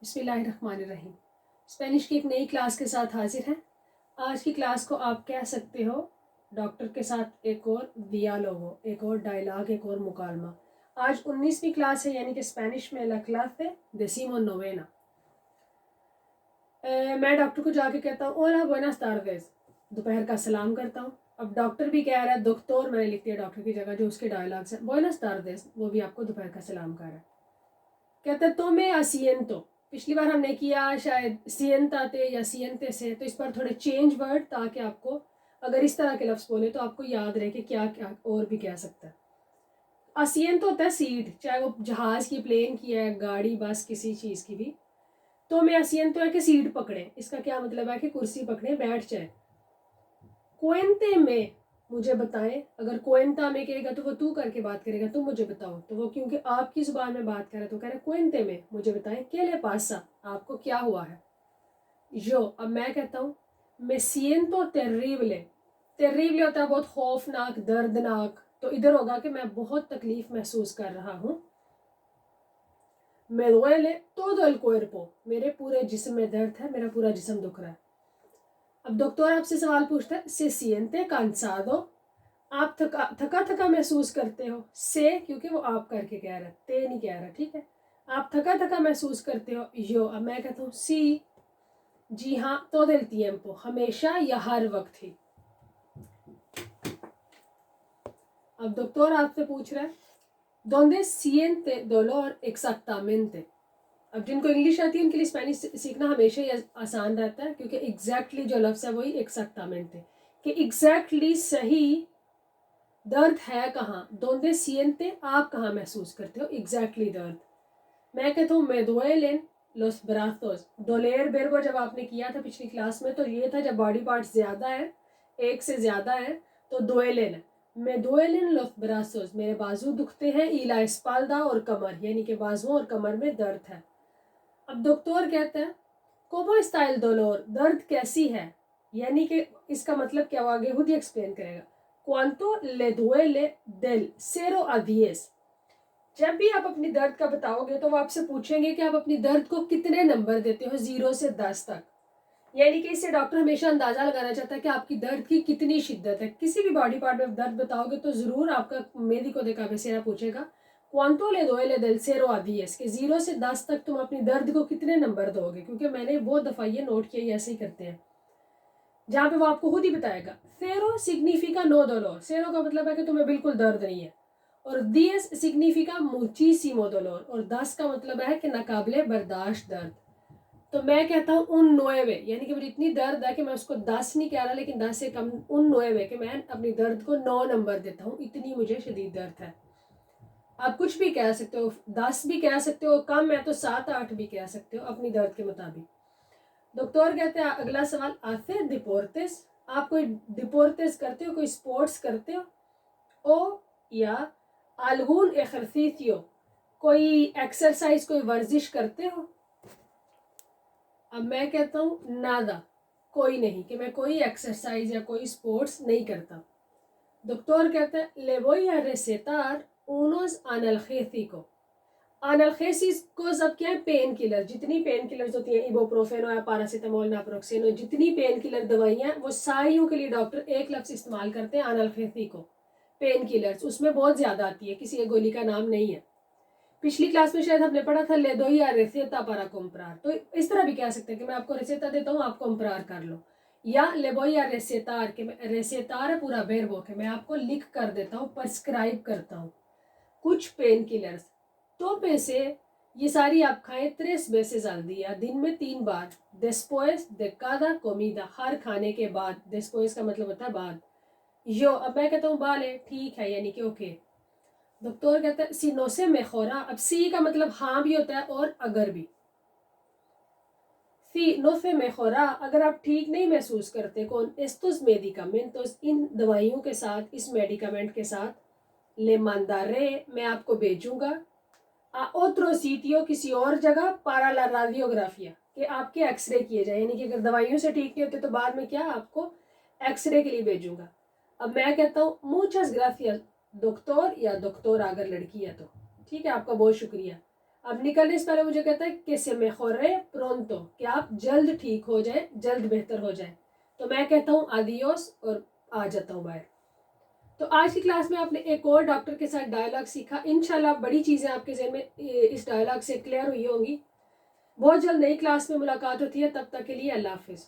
بسم اللہ الرحمن الرحیم۔ اسپینش کی ایک نئی کلاس کے ساتھ حاضر ہیں۔ آج کی کلاس کو آپ کہہ سکتے ہو ڈاکٹر کے ساتھ ایک اور دیالوگو، ایک اور ڈائلاگ، ایک اور مکالمہ۔ آج 19ویں کلاس ہے، یعنی کہ اسپینش میں لا کلاس ہے دیسیمو نوینا۔ میں ڈاکٹر کو جا کے کہتا ہوں اولا بویناس تاردیز، دوپہر کا سلام کرتا ہوں۔ اب ڈاکٹر بھی کہہ رہا ہے، دکتور میں نے لکھ دیا ڈاکٹر کی جگہ جو اس کے ڈائلاگس ہیں، بویناس تاردیز، وہ بھی آپ کو دوپہر کا سلام کر رہا ہے۔ کہتا ہے تو میں اسینتو، پچھلی بار ہم نے کیا شاید سینتا تے یا سینتے سے، تو اس پر تھوڑے چینج ورڈ تاکہ آپ کو اگر اس طرح کے لفظ بولے تو آپ کو یاد رہے کہ کیا کیا اور بھی کہہ سکتا ہے۔ اسینتو ہوتا ہے سیٹ، چاہے وہ جہاز کی، پلین کی ہے، گاڑی، بس، کسی چیز کی بھی۔ تو میں اسینتو ہے کہ سیٹ پکڑے، اس کا کیا مطلب ہے کہ کرسی پکڑے، بیٹھ جائے۔ کوئنتے میں مجھے بتائیں، اگر کوئنتا میں کہے گا تو وہ تو کر کے بات کرے گا، تم مجھے بتاؤ، تو وہ کیونکہ آپ کی زبان میں بات کر رہا ہے تو کہہ رہے کوئنتے میں مجھے بتائیں کہ لے پاسا، آپ کو کیا ہوا ہے۔ جو اب میں کہتا ہوں میں سینتو تیریبلے، تیریبلے ہوتا ہے بہت خوفناک، دردناک، تو ادھر ہوگا کہ میں بہت تکلیف محسوس کر رہا ہوں۔ me duele todo el cuerpo، میرے پورے جسم میں درد ہے، میرا پورا جسم دکھ رہا ہے۔ اب ڈاکٹر آپ سے سوال پوچھتا ہے سے siente cansado، آپ تھکا تھکا محسوس کرتے ہو، سے کیونکہ وہ آپ کر کے کہہ رہا ہے، تے نہیں کہہ رہا، ٹھیک ہے۔ آپ تھکا تھکا محسوس کرتے ہو، یو، اب میں کہتا ہوں سی، جی ہاں، todo el tiempo، ہمیشہ یا ہر وقت ہی۔ اب ڈاکٹر آپ سے پوچھ رہا ہے donde siente dolor exactamente۔ اب جن کو انگلش آتی ہے ان کے لیے اسپینش سیکھنا ہمیشہ ہی آسان رہتا ہے، کیونکہ ایگزیکٹلی جو لفظ ہے وہی ایکزیکٹامنٹ ہے، کہ ایگزیکٹلی صحیح درد ہے کہاں، donde siente، آپ کہاں محسوس کرتے ہو ایگزیکٹلی درد۔ میں کہتا ہوں me duelen los brazos، doler verbo جب آپ نے کیا تھا پچھلی کلاس میں تو یہ تھا جب باڈی پارٹ زیادہ ہے، ایک سے زیادہ ہے تو duelen ہے۔ me duelen los brazos، میرے بازو دکھتے ہیں، y la espalda اور کمر، یعنی کہ بازو اور کمر میں درد ہے۔ اب ڈاکٹر کہتا ہے ¿Cómo está el dolor؟ درد کیسی ہے، یعنی کہ اس کا مطلب کیا ہوا، آگے خود ہی ایکسپلین کرے گا۔ ¿Cuánto le duele del 0 a 10؟ جب بھی آپ اپنی درد کا بتاؤ گے تو وہ آپ سے پوچھیں گے کہ آپ اپنی درد کو کتنے نمبر دیتے ہو 0 سے 10 تک، یعنی کہ اس سے ڈاکٹر ہمیشہ اندازہ لگانا چاہتا ہے کہ آپ کی درد کی کتنی شدت ہے۔ کسی بھی باڈی پارٹ میں درد بتاؤ گے تو ضرور آپ کا میڈیکو دے کابیسیرا پوچھے گا ¿Cuánto le duele del 0 a 10؟ کہ 0 سے 10 تک تم اپنی درد کو کتنے نمبر دو گے، کیونکہ میں نے بہت دفعہ یہ نوٹ کیا ایسے ہی کرتے ہیں، جہاں پہ وہ آپ کو خود ہی بتائے گا۔ cero significa no dolor، cero کا مطلب ہے کہ تمہیں بالکل درد نہیں ہے، اور 10 significa muchísimo dolor، اور 10 کا مطلب ہے کہ ناقابل برداشت درد۔ تو میں کہتا ہوں un 9، یعنی کہ مجھے اتنی درد ہے کہ میں اس کو 10 نہیں کہہ رہا، لیکن 10 سے کم un 9، کہ میں اپنی درد کو 9 نمبر دیتا ہوں، اتنی مجھے شدید درد ہے۔ آپ کچھ بھی کہہ سکتے ہو، 10 بھی کہہ سکتے ہو، کم ہے تو 7 8 بھی کہہ سکتے ہو اپنی درد کے مطابق۔ ڈاکٹر کہتے ہیں اگلا سوال hace deportes، آپ کوئی ڈیپورٹس کرتے ہو، کوئی سپورٹس کرتے ہو، او یا algún ejercicio، کوئی ایکسرسائز، کوئی ورزش کرتے ہو۔ اب میں کہتا ہوں nada، کوئی نہیں، کہ میں کوئی ایکسرسائز یا کوئی سپورٹس نہیں کرتا۔ ڈاکٹر کہتے ہیں le voy a recetar unos analgésicos، انالگیسس کو سب کیا ہے، پین کلر، جتنی پین کلرز ہوتی ہیں، ایبوپروفین ہو یا پیراسیٹامول، ناپروکسین ہو، جتنی پین کلر دوائیاں وہ ساریوں کے لیے ڈاکٹر ایک لفظ استعمال کرتے ہیں انالگیسیکو، پین کلرز، اس میں بہت زیادہ آتی ہے، کسی ایک گولی کا نام نہیں ہے۔ پچھلی کلاس میں شاید ہم نے پڑھا تھا لے دو یا ریسیتا پارا کمپرار، تو اس طرح بھی کہہ سکتے ہیں کہ میں آپ کو ریسیتا دیتا ہوں، آپ کمپرار کر لو، یا لے بو یا ریسیتار، کہ میں ریسیتار ہے پورا بیربو، کہ میں آپ کو لکھ کر دیتا ہوں، پرسکرائب کرتا ہوں کچھ پین کلرز۔ تو میں سے یہ ساری آپ کھائیں 3 veces al día، دن میں 3 بار، después de cada comida، ہر کھانے کے بعد، después کا مطلب ہوتا ہے بعد۔ یو، اب میں کہتا ہوں بالے، ٹھیک ہے، یعنی کہ اوکے۔ ڈاکٹر کہتا ہے si no se mejora، اب سی کا مطلب ہاں بھی ہوتا ہے اور اگر بھی۔ si no se mejora، اگر آپ ٹھیک نہیں محسوس کرتے con estos medicamentos، ان دوائیوں کے ساتھ، اس میڈیکامنٹ کے ساتھ، le mandaré، میں آپ کو بھیجوں گا otro sitio، کسی اور جگہ، para la radiografía، کہ آپ کے ایکس رے کیے جائیں، یعنی کہ اگر دوائیوں سے ٹھیک نہیں ہوتے تو بعد میں کیا آپ کو ایکس رے کے لیے بھیجوں گا۔ اب میں کہتا ہوں muchas gracias ڈاکٹر، یا ڈاکٹر اگر لڑکی ہے تو ٹھیک ہے، آپ کا بہت شکریہ۔ اب نکلنے سے پہلے مجھے کہتا ہے کہ سے mejore pronto, کہ آپ جلد ٹھیک ہو جائیں, جلد بہتر ہو جائیں. تو میں کہتا ہوں adios اور آ جاتا ہوں باہر. تو آج کی کلاس میں آپ نے ایک اور ڈاکٹر کے ساتھ ڈائلاگ سیکھا. انشاءاللہ بڑی چیزیں آپ کے ذہن میں اس ڈائلاگ سے کلیئر ہوئی ہوں گی. بہت جلد نئی کلاس میں ملاقات ہوتی ہے, تب تک کے لیے اللہ حافظ.